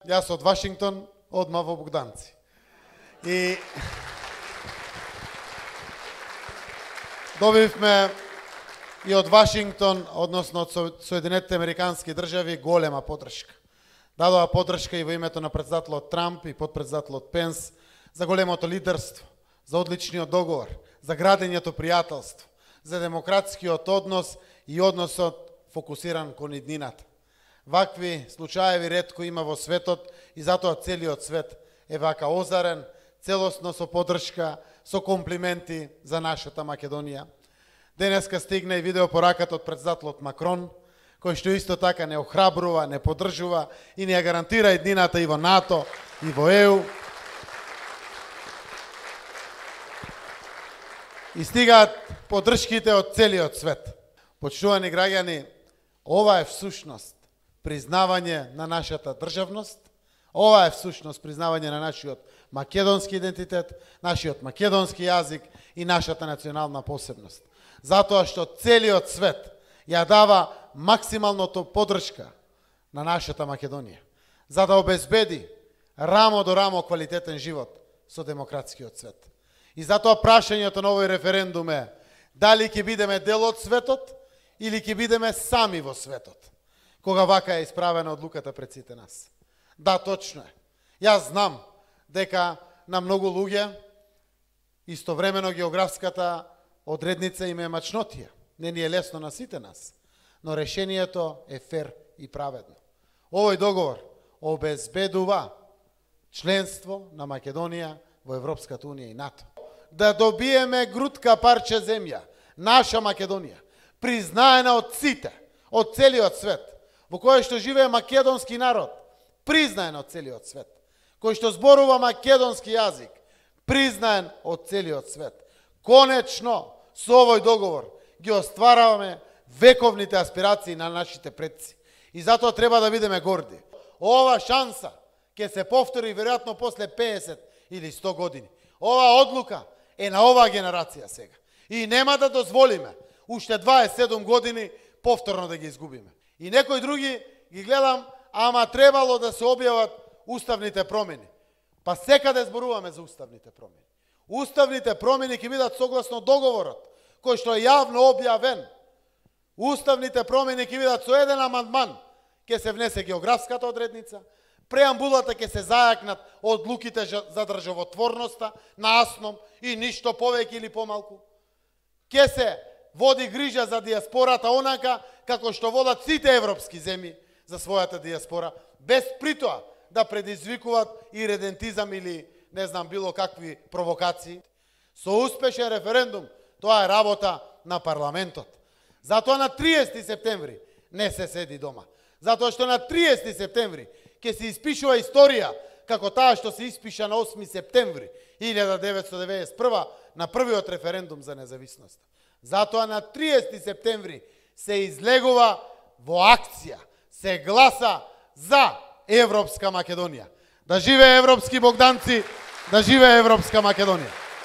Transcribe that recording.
Јас од Вашингтон, одма во Богданци. И добивме и од Вашингтон, односно од Соединетите Американски држави, голема поддршка. Дадоа поддршка и во името на претседателот Трамп и подпредседателот Пенс за големото лидерство, за одличниот договор, за градењето пријателство, за демократскиот однос и односот фокусиран кон иднината. Вакви случаеви ретко има во светот и затоа целиот свет е вака озарен, целосно со поддршка, со комплименти за нашата Македонија. Денеска стигна и видеопораката од претседателот Макрон, кој што исто така не охрабрува, не поддржува и не ја гарантира иднината и во НАТО, и во ЕУ. И стигаат поддршките од целиот свет. Почитувани граѓани, ова е всушност признавање на нашата државност, ова е всушност признавање на нашиот македонски идентитет, нашиот македонски јазик и нашата национална посебност. Затоа што целиот свет ја дава максималното поддршка на нашата Македонија, за да обезбеди рамо до рамо квалитетен живот со демократскиот свет. И затоа прашањето на овој референдум е дали ќе бидеме дел од светот или ќе бидеме сами во светот, кога вака е исправена одлуката пред сите нас. Да, точно е. Јас знам дека на многу луѓе истовремено географската одредница им е мачнотија. Не ни е лесно на сите нас, но решението е фер и праведно. Овој договор обезбедува членство на Македонија во Европската унија и НАТО. Да добиеме грудка парче земја, наша Македонија, признаена од сите, од целиот свет, во кој што живее македонски народ, признаен од целиот свет, кој што зборува македонски јазик, признаен од целиот свет. Конечно, со овој договор ги оствараваме вековните аспирации на нашите предци. И затоа треба да бидеме горди. Ова шанса ќе се повтори веројатно после 50 или 100 години. Ова одлука е на оваа генерација сега. И нема да дозволиме уште 27 години повторно да ги изгубиме. И некои други ги гледам, ама требало да се објават уставните промени. Па секаде зборуваме за уставните промени. Уставните промени ќе бидат согласно договорот, кој што е јавно објавен. Уставните промени ќе бидат со еден амандман, ќе се внесе географската одредница, преамбулата ќе се зајакнат одлуките за државотворноста на АСНОМ и ништо повеќе или помалку. Ќе се води грижа за дијаспората онака како што водат сите европски земји за својата дијаспора, без притоа да предизвикуваат иредентизам или не знам било какви провокации. Со успешен референдум тоа е работа на парламентот. Затоа на 30 септември не се седи дома. Затоа што на 30 септември ќе се испишува историја како таа што се испиша на 8 септември 1991 на првиот референдум за независност. Затоа на 30 септември се излегува во акција, се гласа за Европска Македонија. Да живее европски Богданци, да живее Европска Македонија.